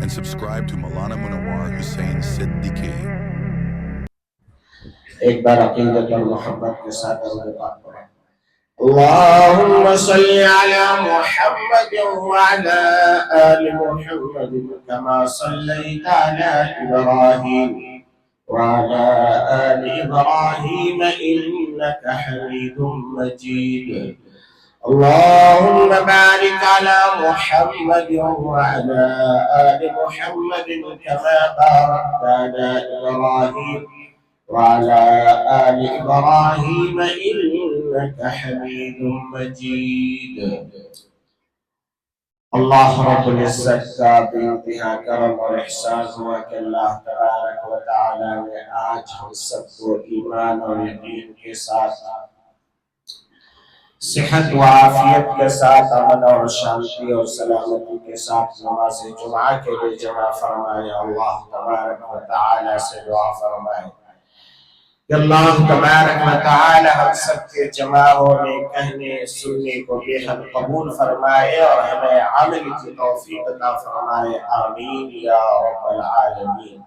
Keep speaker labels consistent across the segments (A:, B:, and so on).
A: and subscribe to Maulana Munawar Hussain Siddiqui.
B: ایک بار عقیدت اور محبت کے ساتھ درود پاک پڑھیں۔ اللهم صل على محمد وعلى آل محمد كما صليت على إبراهيم وعلى آل إبراهيم إنك حميد مجيد اللهم بارك على محمد وعلى آل محمد كما باركت على إبراهيم وعلى آل إبراهيم إنك حميد مجيد۔ اللہ رب العزت کا بے انتہا کرم اور احسان ہوا کہ اللہ تبارک و تعالی نے آج ہم سب کو ایمان اور یقین کے ساتھ صحت و عافیت کے ساتھ امن اور شانتی اور سلامتی کے ساتھ نماز جمعہ کے لیے جمع فرمائے۔ اللہ تبارک و تعالی سے دعا فرمائے کہ اللہ تبارک و تعالی ہم سب کے جمع ہونے کہنے سننے کو بے حد قبول فرمائے اور ہمیں عمل کی توفیق عطا فرمائے، آمین یا رب العالمین۔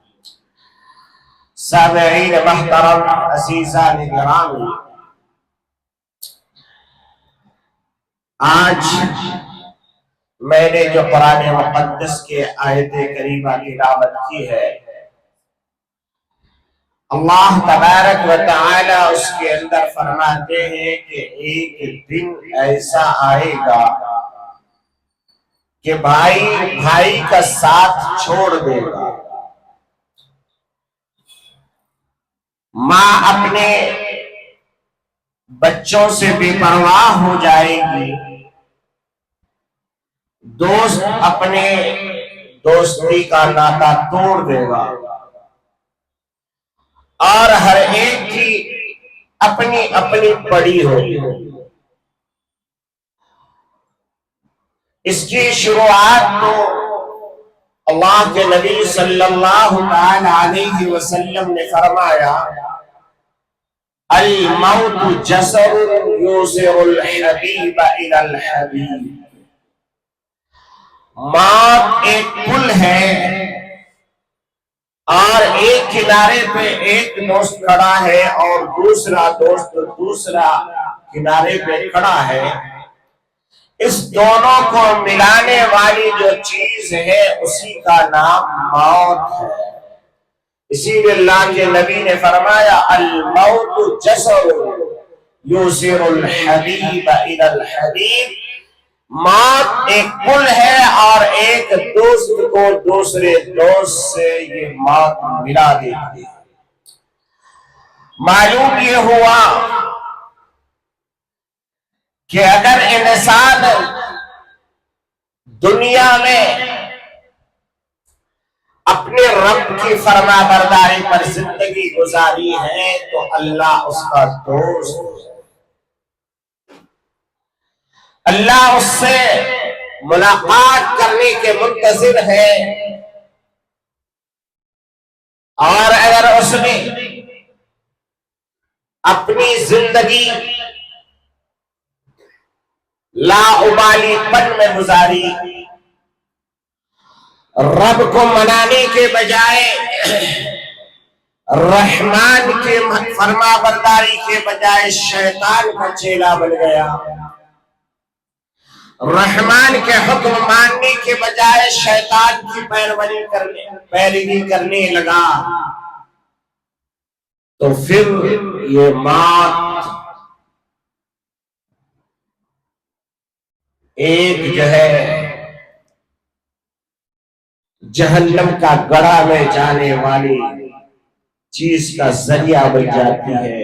B: سامعین محترم، عزیزان گرامی، آج میں نے جو قرآن مقدس کے آیت کریمہ تلاوت کی ہے، اللہ تبارک و تعالی اس کے اندر فرماتے ہیں کہ ایک دن ایسا آئے گا کہ بھائی بھائی کا ساتھ چھوڑ دے گا، ماں اپنے بچوں سے بے پرواہ ہو جائے گی، دوست اپنے دوستی کا ناتا توڑ دے گا، اور ہر ایک کی اپنی اپنی پڑی ہوگی۔ اس کی شروعات تو اللہ کے نبی صلی اللہ علیہ وسلم نے فرمایا، الموت جسر یوزر الحبیب الی الحبیب، موت ایک پل ہے اور ایک کنارے پہ ایک دوست کھڑا ہے اور دوسرا دوست دوسرا کنارے پہ کھڑا ہے، اس دونوں کو ملانے والی جو چیز ہے اسی کا نام موت ہے۔ اسی لیے اللہ کے نبی نے فرمایا، الموت جسر یوزر الحبیب الی الحبیب، موت ایک پل ہے اور ایک دوست کو دوسرے دوست سے یہ موت ملا دیتی ہے۔ معلوم یہ ہوا کہ اگر انسان دنیا میں اپنے رب کی فرما برداری پر زندگی گزاری ہے تو اللہ اس کا دوست ہے، اللہ اس سے ملاقات کرنے کے منتظر ہے، اور اگر اس نے اپنی زندگی لا ابالی پن میں گزاری، رب کو منانے کے بجائے رحمان کے فرما برداری کے بجائے شیطان کا چیلا بن گیا، رحمان کے حکم ماننے کے بجائے شیطان کی پیروی کرنے لگا، تو پھر یہ موت ایک جو ہے جہنم کا گڑھا میں جانے والی چیز کا ذریعہ بن جاتی ہے۔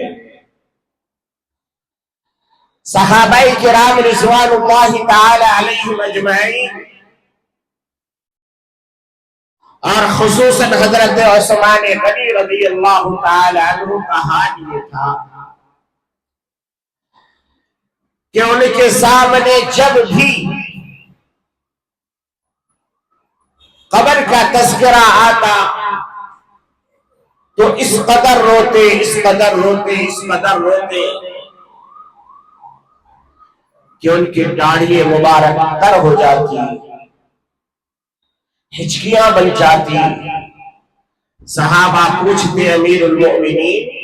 B: صحابہ کرام رضوان اللہ تعالی علیہم اجمعین اور خصوصاً حضرت عثمان غنی رضی اللہ تعالی عنہ کا حال یہ تھا کہ ان کے سامنے جب بھی قبر کا تذکرہ آتا تو اس قدر روتے کہ ان کی داڑھی مبارک تر ہو جاتی، ہچکیاں بن جاتی. صحابہ پوچھتے امیر المؤمنین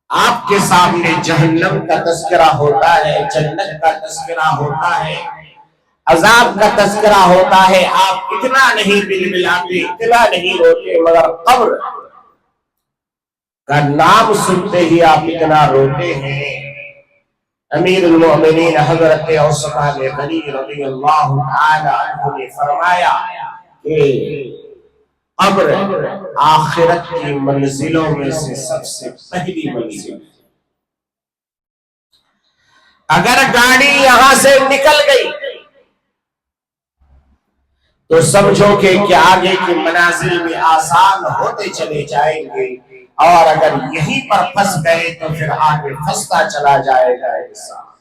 B: آپ کے سامنے جہنم کا تذکرہ ہوتا ہے، جنت کا تذکرہ ہوتا ہے، عذاب کا تذکرہ ہوتا ہے، آپ اتنا نہیں بلبلاتے، اتنا نہیں روتے، مگر قبر کا نام سنتے ہی آپ اتنا روتے ہیں. امیر المؤمنین حضرت عثمان غنی رضی اللہ تعالی عنہ نے فرمایا کہ قبر آخرت کی منزلوں میں سے سب سے پہلی منزل. اگر گاڑی یہاں سے نکل گئی تو سمجھو کہ آگے کی منازل میں آسان ہوتے چلے جائیں گے، اور اگر یہیں پر پھنس گئے تو پھر آگے پھنستا چلا جائے گا انسان.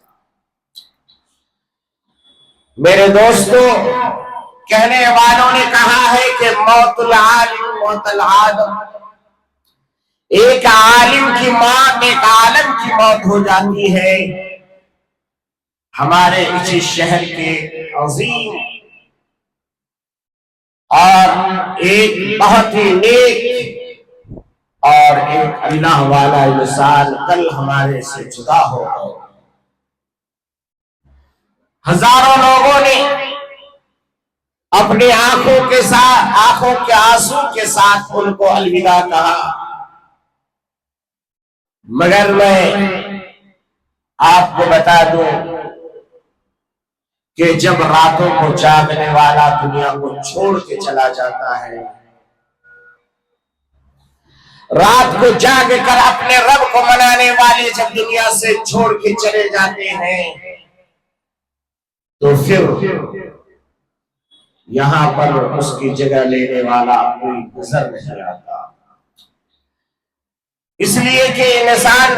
B: میرے دوستو، کہنے والوں نے کہا ہے کہ موت العالم موت العالم، ایک عالم کی موت ایک عالم کی موت ہو جاتی ہے. ہمارے اسی شہر کے عظیم اور ایک بہت ہی نیک اور ایک اللہ والا انسان کل ہمارے سے جدا ہو گئے. ہزاروں لوگوں نے اپنی آنکھوں کے ساتھ، آنکھوں کے آنسو کے ساتھ ان کو الوداع کہا، مگر میں آپ کو بتا دوں کہ جب راتوں کو جاگنے والا دنیا کو چھوڑ کے چلا جاتا ہے، رات کو جاگ کر اپنے رب کو منانے والے جب دنیا سے چھوڑ کے چلے جاتے ہیں تو پھر یہاں پر اس کی جگہ لینے والا کوئی نظر نہیں آتا. اس لیے کہ انسان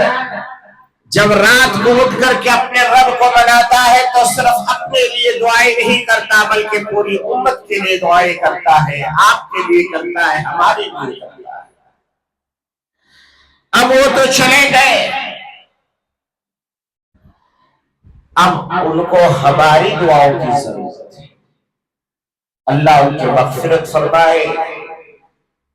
B: جب رات کو اٹھ کر کے اپنے رب کو مناتا ہے تو صرف اپنے لیے دعائیں نہیں کرتا بلکہ پوری امت کے لیے دعائیں کرتا ہے، آپ کے لیے کرتا ہے، ہمارے لیے کرتا ہے. اب وہ تو چلے گئے، اب ان کو ہماری دعاؤں کی ضرورت ہے. اللہ ان کی مغفرت فرمائے،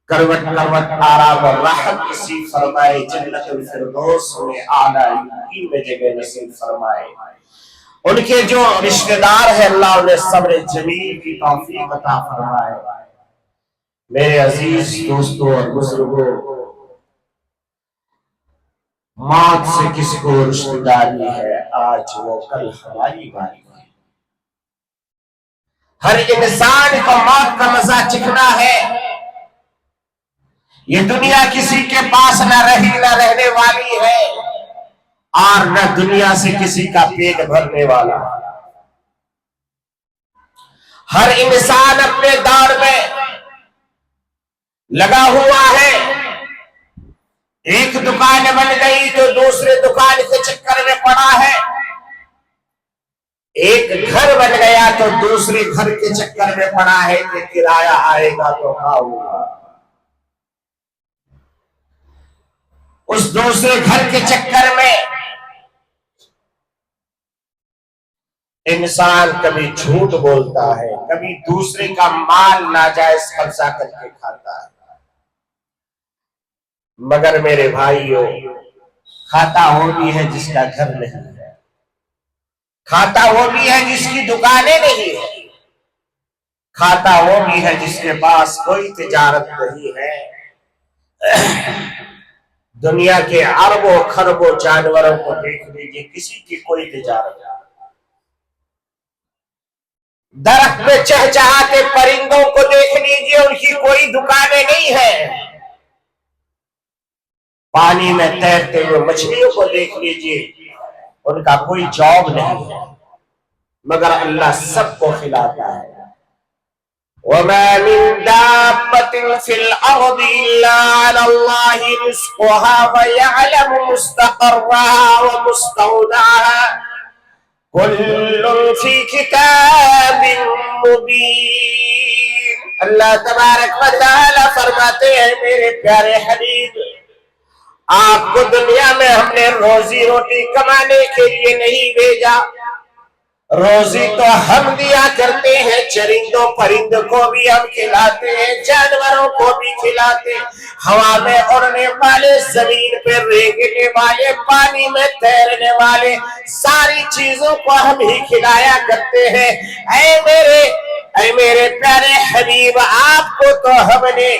B: کروٹ کروٹ آرام اور راحت نصیب فرمائے، جنت الفردوس میں اعلی میں جگہ نصیب فرمائے. ان کے جو رشتہ دار ہیں اللہ انہیں صبر جمیل کی توفیق عطا فرمائے. میرے عزیز دوستوں اور بزرگوں، موت سے کس کو رشتہ داری ہے؟ آج وہ کل ہماری باری ہے. ہر انسان کو موت کا مزہ چکھنا ہے. یہ دنیا کسی کے پاس نہ رہی نہ رہنے والی ہے، اور نہ دنیا سے کسی کا پیٹ بھرنے والا. ہر انسان اپنے دور میں لگا ہوا ہے. ایک دکان بن گئی تو دوسرے دکان کے چکر میں پڑا ہے، ایک گھر بن گیا تو دوسرے گھر کے چکر میں پڑا ہے کہ کرایہ آئے گا تو ہوگا. اس دوسرے گھر کے چکر میں انسان کبھی جھوٹ بولتا ہے، کبھی دوسرے کا مال ناجائز قبضہ کر کے کھاتا ہے. مگر میرے بھائیوں، کھاتا وہ بھی ہے جس کا گھر نہیں ہے، کھاتا وہ بھی ہے جس کی دکانیں نہیں ہے، کھاتا وہ بھی ہے جس کے پاس کوئی تجارت نہیں ہے. دنیا کے اربوں خربوں جانوروں کو دیکھ لیجیے، کسی کی کوئی تجارت نہیں. درخت پہ چہچہاتے پرندوں کو دیکھ لیجیے، ان کی کوئی دکانیں نہیں ہیں. پانی میں تیرتے ہوئے مچھلیوں کو دیکھ لیجیے، ان کا کوئی جاب نہیں ہے، مگر اللہ سب کو کھلاتا ہے. وَمَا مِن دَابَّةٍ فِي الْأَرْضِ إِلَّا عَلَى اللَّهِ رِزْقُهَا وَيَعْلَمُ مُسْتَقَرَّهَا وَمُسْتَوْدَعَهَا كُلٌّ فِي كِتَابٍ مُبِينٍ. اللہ تبارک و تعالی فرماتے ہیں میرے پیارے حبیب، آپ کو دنیا میں ہم نے روزی روٹی کمانے کے لیے نہیں بھیجا، روزی تو ہم دیا کرتے ہیں، چرندوں پرندوں کو بھی ہم کھلاتے ہیں، جانوروں کو بھی کھلاتے ہیں، ہوا میں اڑنے والے، زمین پہ رینگنے والے، پانی میں تیرنے والے، ساری چیزوں کو ہم ہی کھلایا کرتے ہیں۔ اے میرے پیارے حبیب، آپ کو تو ہم نے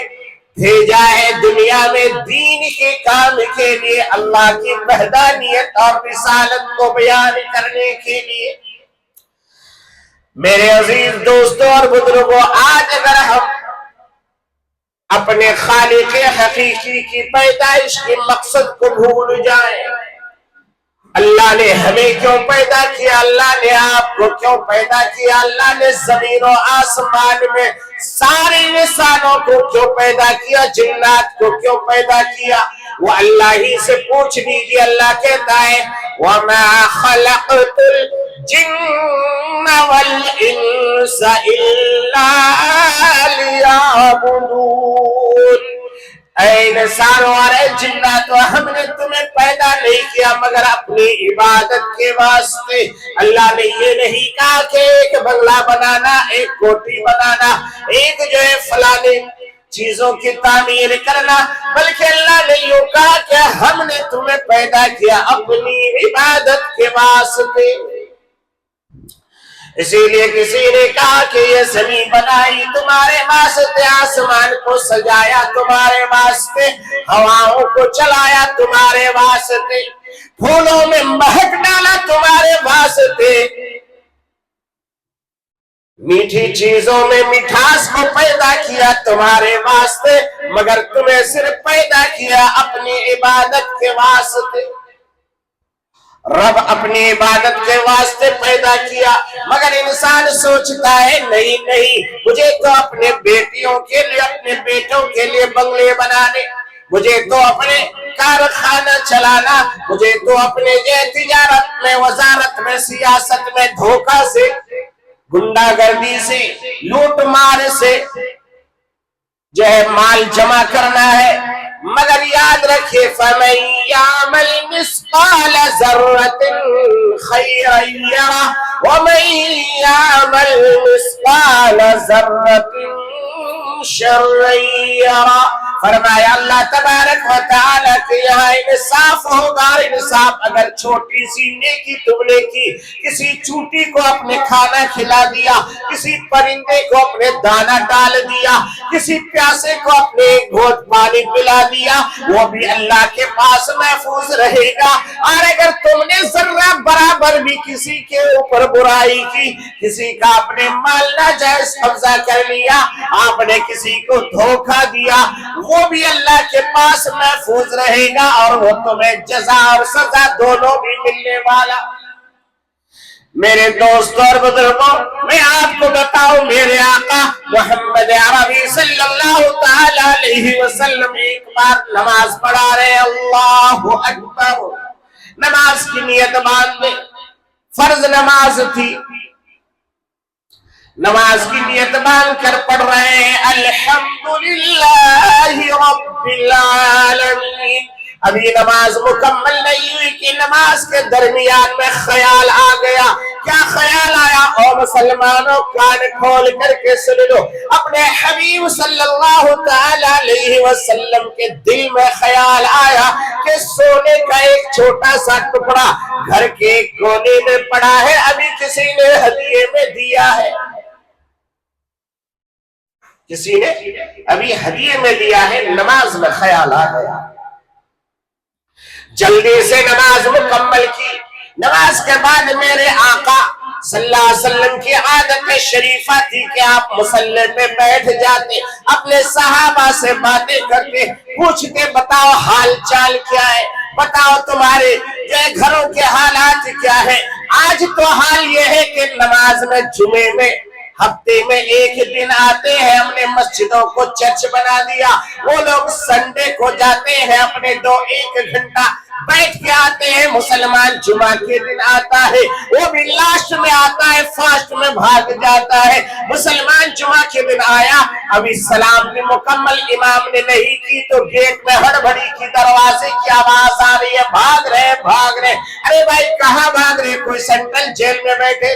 B: بھیجا ہے دنیا میں دین کے کام کے لیے، اللہ کی وحدانیت اور رسالت کو بیان کرنے کے لیے۔ میرے عزیز دوستوں اور بزرگوں، آج اگر ہم اپنے خالق حقیقی کی پیدائش کے مقصد کو بھول جائیں، اللہ نے ہمیں کیوں پیدا کیا، اللہ نے آپ کو کیوں پیدا کیا، اللہ نے زمین و آسمان میں سارے انسانوں کو کیوں پیدا کیا، جنات کو کیوں پیدا کیا، وہ اللہ ہی سے پوچھ لیجیے۔ اللہ کہتا ہے وَمَا خَلَقْتُ الْجِنَّ وَالْإِنسَ إِلَّا لِيَعْبُدُونَ۔ اے انسانوں اور اے جناتوں، ہم نے تمہیں پیدا نہیں کیا مگر اپنی عبادت کے واسطے۔ اللہ نے یہ نہیں کہا کہ ایک بنگلہ بنانا، ایک کوٹھی بنانا، ایک جو ہے فلانے چیزوں کی تعمیر کرنا، بلکہ اللہ نے یہ کہا کہ ہم نے تمہیں پیدا کیا اپنی عبادت کے واسطے۔ اسی لیے کسی نے کہا کہ یہ زمین بنائی تمہارے واسطے، آسمان کو سجایا تمہارے واسطے، ہواؤں کو چلایا تمہارے واسطے، پھولوں میں مہک ڈالا تمہارے واسطے، میٹھی چیزوں میں مٹھاس کو پیدا کیا تمہارے واسطے، مگر تمہیں صرف پیدا کیا اپنی عبادت کے واسطے۔ رب اپنی عبادت کے واسطے پیدا کیا، مگر انسان سوچتا ہے نہیں مجھے تو اپنے بیٹیوں کے لیے، اپنے بیٹوں کے لیے بنگلے بنانے، مجھے تو اپنے کارخانہ چلانا، مجھے تو اپنے تجارت میں، وزارت میں، سیاست میں دھوکہ سے، گنڈا گردی سے، لوٹ مار سے جو ہے مال جمع کرنا ہے۔ مگر یاد رکھیے فَمَن يَعْمَلْ مِثْقَالَ ذَرَّةٍ خَيْرًا يَرَهُ وَمَن يَعْمَلْ مِثْقَالَ ذَرَّةٍ شَرًّا يَرَهُ۔ فرمایا اللہ تبارک و تعالیٰ کہ یہاں انصاف ہوگا، انصاف اگر چھوٹی سی نیکی تم نے کی، کسی چوٹی کو اپنے کھانا کھلا دیا، کسی پرندے کو اپنے دانہ ڈال دیا، کسی پیاسے کو اپنے گھونٹ پانی پلا دیا، وہ بھی اللہ کے پاس محفوظ رہے گا۔ اور اگر تم نے ذرہ برابر بھی کسی کے اوپر برائی کی، کسی کا اپنے مال ناجائز قبضہ کر لیا، آپ نے کسی کو دھوکہ دیا، وہ بھی اللہ کے پاس محفوظ رہے گا، اور وہ تمہیں جزا اور سزا دونوں بھی ملنے والا۔ میرے دوستوں اور بزرگوں، میں آپ کو بتاؤں، میرے آقا محمد عربی صلی اللہ تعالی علیہ وسلم ایک بار نماز پڑھا رہے، اللہ اکبر، نماز کی نیت باندھے، فرض نماز تھی، نماز کی نیت باندھ کر پڑھ رہے ہیں الحمدللہ رب العالمین۔ ابھی نماز مکمل نہیں ہوئی کہ نماز کے درمیان میں خیال آ گیا۔ کیا خیال آیا؟ او مسلمانوں کان کھول کر کے سن لو، اپنے حبیب صلی اللہ تعالی علیہ وسلم کے دل میں خیال آیا کہ سونے کا ایک چھوٹا سا ٹکڑا گھر کے ایک کونے میں پڑا ہے، ابھی کسی نے ہدیے میں دیا ہے، کسی نے ابھی ہدیے میں دیا ہے۔ نماز میں خیال آ گیا، جلدی سے نماز مکمل کی۔ نماز کے بعد میرے آقا صلی اللہ علیہ وسلم کی عادت شریفہ تھی کہ آپ مصلی پہ بیٹھ جاتے، اپنے صحابہ سے باتیں کرتے، پوچھتے بتاؤ حال چال کیا ہے، بتاؤ تمہارے گھروں کے حالات کیا ہے۔ آج تو حال یہ ہے کہ نماز میں جمعے میں ہفتے میں ایک دن آتے ہیں، ہم نے مسجدوں کو چرچ بنا دیا، وہ لوگ سنڈے کو جاتے ہیں، اپنے ایک گھنٹہ بیٹھ کے آتے ہیں۔ مسلمان جمعہ کے دن آتا ہے، وہ بھی لاسٹ میں آتا ہے، فاسٹ میں بھاگ جاتا ہے۔ مسلمان جمعہ کے دن آیا، ابھی سلام بھی مکمل امام نے نہیں کی تو گیٹ میں ہڑبڑی کی دروازے کی آواز آ رہی ہے، بھاگ رہے۔ ارے بھائی کہاں بھاگ رہے؟ کوئی سینٹرل جیل میں بیٹھے،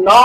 B: 9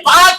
B: 5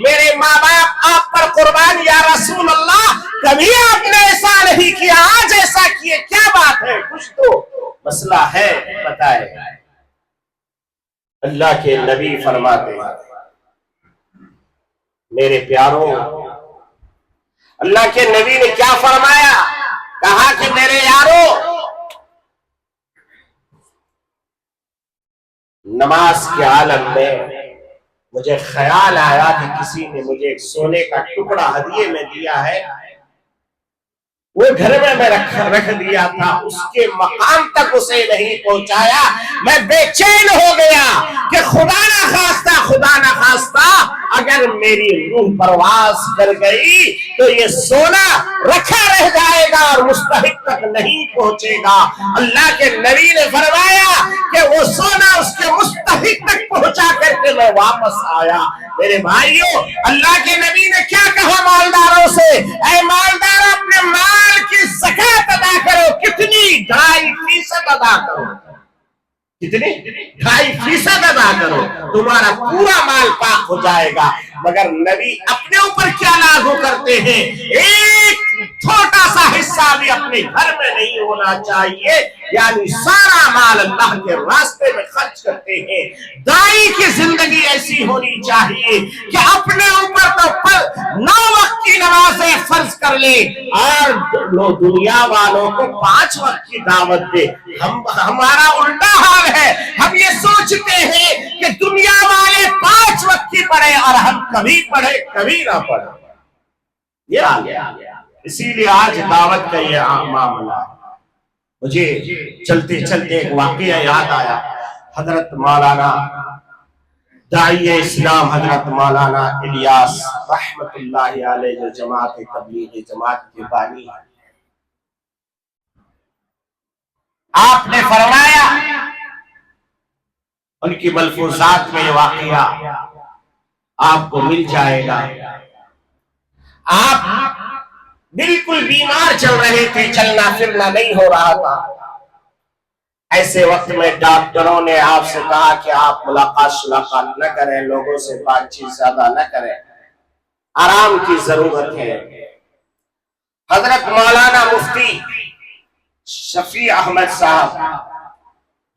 B: میرے ماں باپ آپ پر قربان یا رسول اللہ، کبھی آپ نے ایسا نہیں کیا، آج ایسا کیے، کیا بات ہے؟ کچھ تو مسئلہ ہے، بتائے۔ اللہ کے نبی فرماتے ہیں، میرے پیاروں، اللہ کے نبی نے کیا فرمایا؟ کہا کہ میرے یارو، نماز کے عالم میں مجھے خیال آیا کہ کسی نے مجھے ایک سونے کا ٹکڑا ہدیے میں دیا ہے، وہ گھر میں رکھ دیا تھا، اس کے مقام تک اسے نہیں پہنچایا، میں بے چین ہو گیا کہ خدا نہ خواستہ اگر میری روح پرواز کر گئی تو یہ سونا رکھا رہ جائے گا اور مستحق تک نہیں پہنچے گا۔ اللہ کے نبی نے فرمایا کہ وہ سونا اس کے مستحق تک پہنچا کر کے میں واپس آیا۔ میرے بھائیوں، اللہ کے نبی نے کیا کہا مالداروں سے؟ اے مالدار، اپنے مال کی زکات ادا کرو۔ کتنی؟ 2.5% ادا کرو۔ کتنی؟ 2.5% ادا کرو، تمہارا پورا مال پاک ہو جائے گا۔ مگر نبی اپنے اوپر کیا لاگو کرتے ہیں؟ ایک چھوٹا سا حصہ بھی اپنے گھر میں نہیں ہونا چاہیے، یعنی سارا مال اللہ کے راستے میں خرچ کرتے ہیں۔ دائی کی زندگی ایسی ہونی چاہیے کہ اپنے اوپر تو 9 وقت کی نمازیں فرض کر لے اور دنیا والوں کو 5 وقت کی دعوت دے۔ ہمارا الٹا حال ہے، ہم یہ سوچتے ہیں کہ دنیا والے 5 وقت کی پڑھے اور ہم کبھی پڑھے کبھی نہ پڑھے۔ یہ آ گیا۔ اسی لیے آج دعوت کا یہ معاملہ ہے۔ مجھے چلتے چلتے ایک واقعہ یاد آیا۔ حضرت مولانا داعی اسلام حضرت مولانا الیاس رحمت اللہ علیہ، جو جماعت تبلیغی جماعت کے بانی ہیں، آپ نے فرمایا، ان کی ملفوظات میں یہ واقعہ آپ کو مل جائے گا۔ آپ بالکل بیمار چل رہے تھے، چلنا پھرنا نہیں ہو رہا تھا۔ ایسے وقت میں ڈاکٹروں نے آپ سے کہا کہ آپ ملاقات نہ کریں، لوگوں سے بات چیت زیادہ نہ کریں، آرام کی ضرورت ہے۔ حضرت مولانا مفتی شفیع احمد صاحب،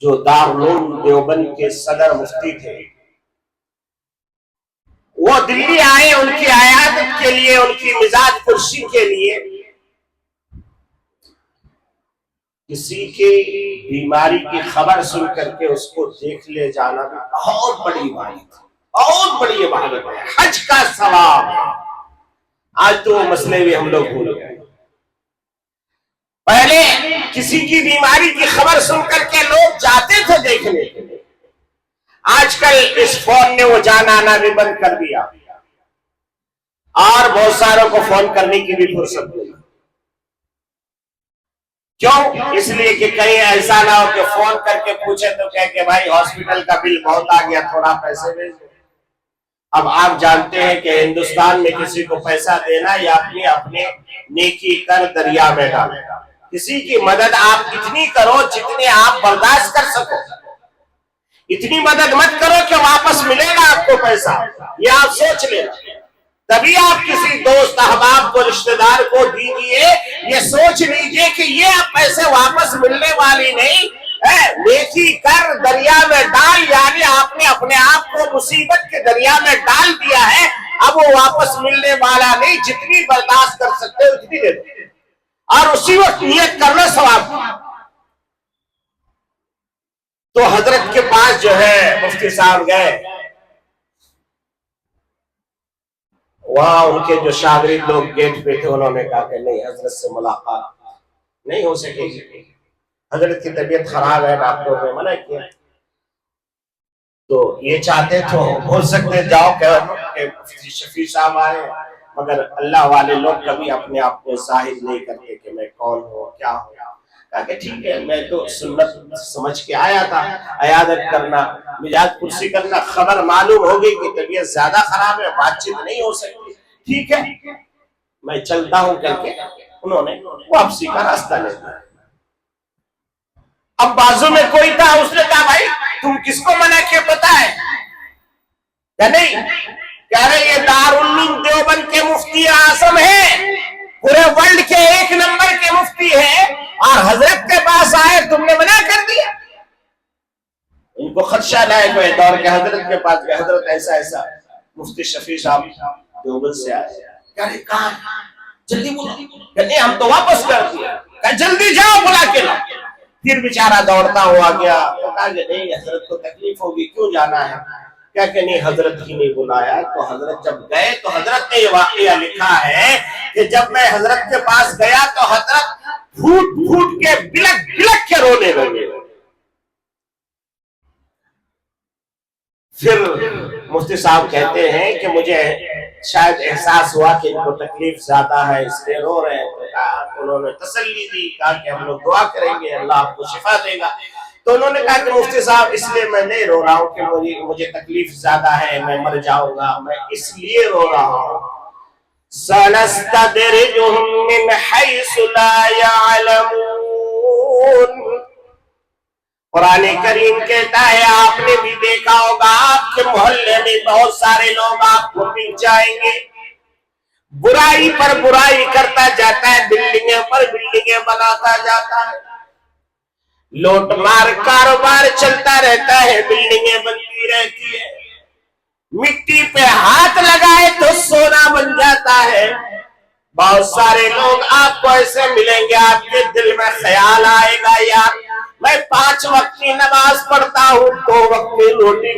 B: جو دارالعلوم دیوبند کے صدر مفتی تھے، وہ دلی آئے ان کی عیادت کے لیے، ان کی مزاج پرسی کے لیے۔ کسی کی بیماری کی خبر سن کر کے اس کو دیکھ لے جانا بھی بہت بڑی عبادت ہے، بہت بڑی عبادت ہے، حج کا ثواب ہے۔ آج تو وہ مسئلے بھی ہم لوگ بھول گئے۔ پہلے کسی کی بیماری کی خبر سن کر کے لوگ جاتے تھے دیکھنے کے لیے، آج کل اس فون نے وہ جانا آنا بھی بند کر دیا، اور بہت ساروں کو فون کرنے کی بھی فرصت نہیں۔ کیوں؟ اس لیے کہ کہیں ایسا نہ ہو کہ فون کر کے پوچھے تو کہ بھائی ہاسپٹل کا بل بہت آ گیا، تھوڑا پیسے بھیج دو۔ اب آپ جانتے ہیں کہ ہندوستان میں کسی کو پیسہ دینا یا اپنے نیکی کر دریا میں ڈالے گا۔ کسی کی مدد آپ اتنی کرو جتنے آپ برداشت کر سکو، اتنی مدد مت کرو کہ واپس ملے گا آپ کو پیسہ، یہ آپ سوچ لینا۔ تبھی آپ کسی دوست احباب کو، رشتہ دار کو دیجیے، یہ سوچ لیجئے کہ یہ پیسے واپس ملنے والی نہیں ہے، نیکی کر دریا میں ڈال، یعنی آپ نے اپنے آپ کو مصیبت کے دریا میں ڈال دیا ہے، اب وہ واپس ملنے والا نہیں، جتنی برداشت کر سکتے ہو اتنی دے دو، اور اسی وقت نیت کرنا ثواب۔ تو حضرت کے پاس جو ہے مفتی صاحب گئے، وہاں ان کے جو شاگرد لوگ گیٹ پہ تھے، انہوں نے کہا کہ نہیں، حضرت سے ملاقات نہیں ہو سکے گی، حضرت کی طبیعت خراب ہے، ڈاکٹروں نے منع کیا۔ تو یہ چاہتے تو ہو سکتے جاؤ کہ شفیع صاحب آئے، مگر اللہ والے لوگ کبھی اپنے آپ کو ظاہر نہیں کرتے کہ میں کون ہوں، کیا ہوں۔ کہا کہ ٹھیک ہے، میں تو سنت سمجھ کے آیا تھا، عیادت کرنا، مزاج پرسی کرنا، خبر معلوم ہو گئی کہ طبیعت زیادہ خراب ہے، بات چیت نہیں ہو سکتی، ٹھیک ہے میں چلتا ہوں کر کے انہوں نے واپسی کا راستہ لے لیا۔ اب بازو میں کوئی تھا، اس نے کہا بھائی تم کس کو منع کیا پتا ہے؟ کہ نہیں، کہہ رہے یہ دارالعلوم دیوبند کے مفتی اعظم ہیں، پورے ورلڈ کے 1 نمبر کے مفتی ہیں، اور حضرت کے پاس آئے تم نے منع کر دیا۔ ان کو خدشہ لائق ہوئے دور کے حضرت کے پاس گئے، حضرت ایسا ایسا مفتی شفیع صاحب دیوبند سے آئے، کہہ رہے کہاں جلدی بولا، کہتے ہم تو واپس کر دیا، کہا جلدی جاؤ بلا کے لاؤ۔ پھر بیچارہ دوڑتا ہوا گیا، تو کہا کہ نہیں حضرت کو تکلیف ہوگی، کیوں جانا ہے؟ کیا کہ نہیں حضرت ہی نہیں بلایا۔ تو حضرت جب گئے تو حضرت نے یہ واقعہ لکھا ہے کہ جب میں حضرت کے پاس گیا تو حضرت پھوٹ پھوٹ کے بلک بلک کے رونے لگے۔ پھر مفتی صاحب کہتے ہیں کہ مجھے شاید احساس ہوا کہ ان کو تکلیف زیادہ ہے اس لیے رو رہے ہیں، تو انہوں نے تسلی دی، کہا کہ ہم لوگ دعا کریں گے اللہ آپ کو شفا دے گا۔ تو انہوں نے کہا کہ مفتی صاحب اس لیے میں نہیں رو رہا ہوں کہ مجھے تکلیف زیادہ ہے، میں مر جاؤں گا، میں اس لیے رو رہا ہوں سَنَسْتَدْرِجُهُم مِّنْ حَيْثُ لَا يَعْلَمُونَ۔ قرآن کریم کہتا ہے آپ نے بھی دیکھا ہوگا آپ کے محلے میں بہت سارے لوگ آپ کو مل جائیں گے، برائی پر برائی کرتا جاتا ہے، بلڈنگیں پر بلڈنگیں بناتا جاتا ہے، لوٹ مار کاروبار چلتا رہتا ہے، بلڈنگیں بنتی رہتی ہے، مٹی پہ ہاتھ لگائے تو سونا بن جاتا ہے۔ بہت سارے لوگ آپ کو ایسے ملیں گے، آپ کے دل میں خیال آئے گا یار میں 5 وقت کی نماز پڑھتا ہوں، 2 وقت کی روٹی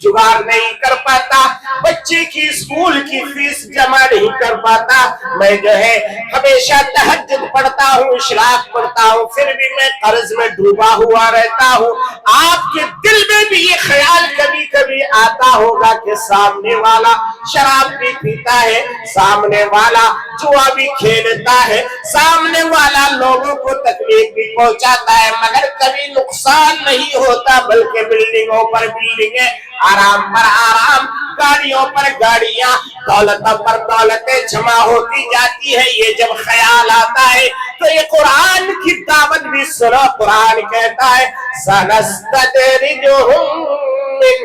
B: جگاڑ نہیں کر پاتا، بچے کی اسکول کی فیس جمع نہیں کر پاتا، میں جو ہے ہمیشہ تہجد پڑھتا ہوں، اشراق پڑھتا ہوں، پھر بھی میں قرض میں ڈوبا ہوا رہتا ہوں۔ آپ کے دل میں بھی یہ خیال کبھی کبھی آتا ہوگا کہ سامنے والا شراب بھی پیتا ہے، سامنے والا جوا بھی کھیلتا ہے، سامنے والا لوگوں کو تکلیف بھی پہنچاتا ہے، مگر کبھی نقصان نہیں ہوتا، بلکہ بلڈنگوں پر بلڈنگیں، آرام پر آرام، گاڑیوں پر گاڑیاں، دولت پر دولتیں جمع ہوتی جاتی ہے۔ یہ جب خیال آتا ہے تو یہ قرآن کی دعوت بھی سنو، قرآن کہتا ہے سَنَسْتَدْرِجُهُم مِّنْ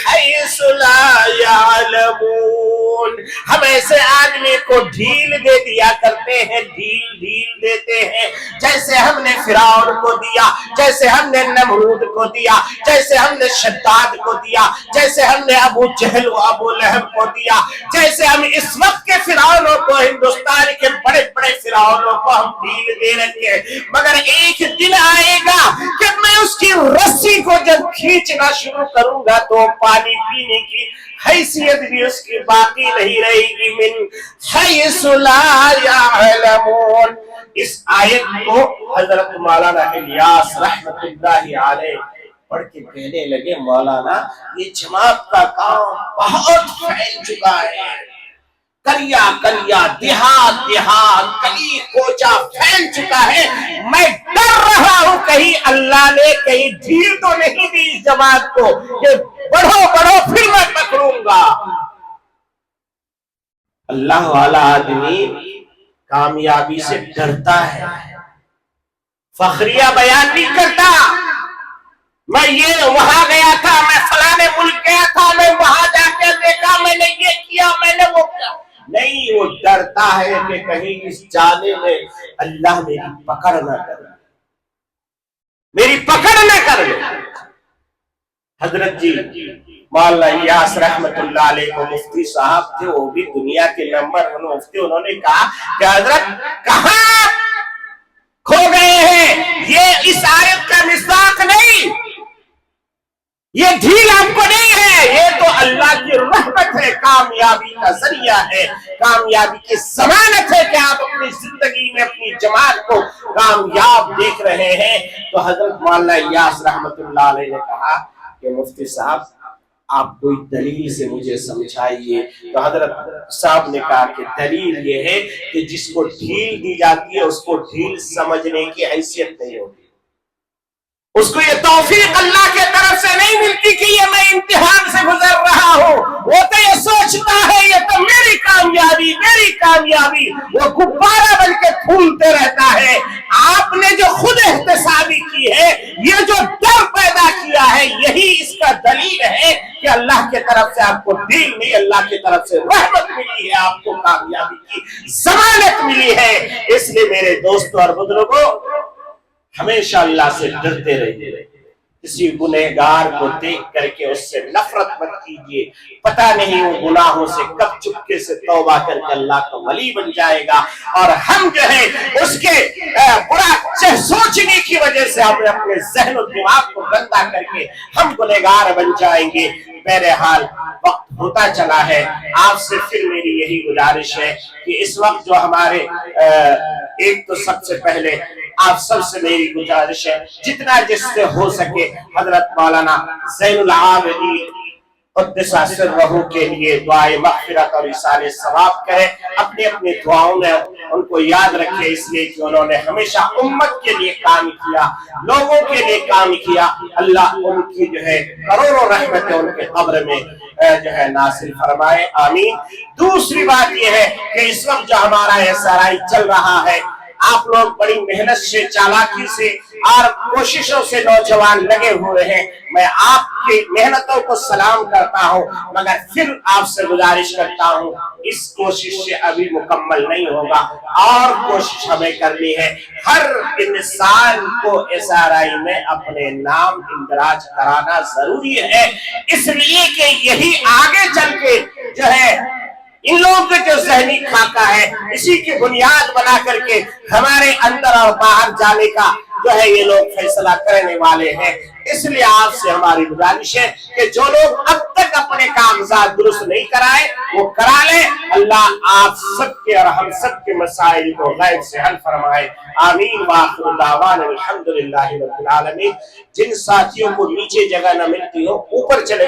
B: حَيْثُ لَا يَعْلَمُونَ۔ ہم ایسے آدمی کو ڈھیل دے دیا کرتے ہیں، ڈھیل دیتے ہیں، جیسے ہم نے فرعون کو دیا، جیسے ہم نے نمرود کو دیا، جیسے ہم نے شداد کو دیا، جیسے ہم نے ابو جہل و ابو لہب کو دیا، جیسے ہم اس وقت کے فرعونوں کو، ہندوستان کے بڑے بڑے فرعونوں کو ہم ڈھیل دے رکھے، مگر ایک دن آئے گا کہ میں اس کی رسی کو جب کھینچنا شروع کروں گا تو پانی پینے کی حیثیت بھی اس کی باقی نہیں رہے گی۔ من حیث لا یعلمون۔ اس آیت کو حضرت مولانا الیاس رحمت اللہ علیہ پڑھ کے کہنے لگے مولانا یہ جماعت کا کام بہت پھیل چکا ہے، کلیا کلیا، دیہات دیہات، گلی کوچا پھیل چکا ہے، میں ڈر رہا ہوں کہیں اللہ نے کہیں ڈھیل تو نہیں دی اس جماعت کو کہ بڑھو بڑھو پھر میں پکڑوں گا۔ اللہ والا آدمی کامیابی سے ڈرتا ہے، فخریہ بیان نہیں کرتا، میں یہ وہاں گیا تھا، میں فلانے ملک گیا تھا، میں وہاں جا کے دیکھا، میں نے یہ کیا، میں نے وہ کیا، نہیں، وہ ڈرتا ہے کہ کہیں اس جانے میں اللہ میری پکڑ نہ کرے، میری پکڑ نہ کرے۔ حضرت جی مولانا الیاس رحمت اللہ علیہ کو مفتی صاحب تھے، وہ بھی دنیا کے نمبر 1 مفتی، انہوں نے کہا کہ حضرت کہاں کھو گئے ہیں، یہ اس آیت کا مصداق نہیں، یہ ڈھیل آپ کو نہیں ہے، یہ تو اللہ کی رحمت ہے، کامیابی کا ذریعہ ہے، کامیابی کی ضمانت ہے کہ آپ اپنی زندگی میں اپنی جماعت کو کامیاب دیکھ رہے ہیں۔ تو حضرت مولانا الیاس رحمت اللہ علیہ نے کہا کہ مفتی صاحب آپ کوئی دلیل سے مجھے سمجھائیے۔ تو حضرت صاحب نے کہا کہ دلیل یہ ہے کہ جس کو ڈھیل دی جاتی ہے اس کو ڈھیل سمجھنے کی حیثیت نہیں ہوتی، اس کو یہ توفیق اللہ کے طرف سے نہیں ملتی کہ یہ میں امتحان سے گزر رہا ہوں، وہ تو یہ سوچتا ہے یہ تو میری کامیابی میری کامیابی، وہ غبارہ بن کے پھولتے رہتا ہے۔ آپ نے جو خود احتسابی کی ہے، یہ جو ڈر پیدا کیا ہے، یہی اس کا دلیل ہے کہ کہ اللہ کی طرف سے آپ کو دین نہیں، اللہ کی طرف سے رحمت ملی ہے، آپ کو کامیابی کی ضمانت ملی ہے۔ اس لیے میرے دوستوں اور بزرگوں، ہمیشہ اللہ سے ڈرتے رہیے، کسی گنہگار کو دیکھ کر کے اس سے نفرت مت کیجیے، پتہ نہیں وہ گناہوں سے کب چپکے سے توبہ کر کے اللہ کا ولی بن جائے گا، اور ہم جو ہے اس کے برا سوچنے کی وجہ سے ہم اپنے ذہن و دماغ کو گندا کر کے ہم گنہگار بن جائیں گے۔ بہرحال وقت ہوتا چلا ہے، آپ سے پھر میری یہی گزارش ہے کہ اس وقت جو ہمارے ایک تو سب سے پہلے آپ سب سے میری گزارش ہے، جتنا جس سے ہو سکے حضرت مولانا زین العابدین قدس سرہ کے لیے دعائے مغفرت اور ایصال ثواب کرے، اپنے اپنے دعاؤں میں ان کو یاد رکھے، اس لیے کہ انہوں نے ہمیشہ امت کے لیے کام کیا، لوگوں کے لیے کام کیا۔ اللہ ان کی جو ہے کروڑوں رحمتیں ان کے قبر میں جو ہے نازل فرمائے، آمین۔ دوسری بات یہ ہے کہ اس وقت جو ہمارا SRI چل رہا ہے، آپ لوگ بڑی محنت سے، چالاکی سے اور کوششوں سے نوجوان لگے ہوئے ہیں، میں آپ کی محنتوں کو سلام کرتا ہوں، مگر پھر آپ سے گزارش کرتا ہوں اس کوشش سے ابھی مکمل نہیں ہوگا، اور کوشش ہمیں کرنی ہے۔ ہر انسان کو SRI میں اپنے نام اندراج کرانا ضروری ہے، اس لیے کہ یہی آگے چل کے جو ہے ان لوگوں کے جو ذہنی خاکہ ہے، اسی کی بنیاد بنا کر کے ہمارے اندر اور باہر جانے کا جو ہے یہ لوگ فیصلہ کرنے والے ہیں۔ اس لیے آپ سے ہماری گزارش ہے کہ جو لوگ اب تک اپنے کاغذات درست نہیں کرائے وہ کرا لیں، اللہ آپ سب کے اور ہم سب کے مسائل کو غیب سے حل فرمائے، آمین۔ وآخر دعوانا الحمدللہ رب العالمین۔ جن ساتھیوں کو نیچے جگہ نہ ملتی ہو اوپر چلے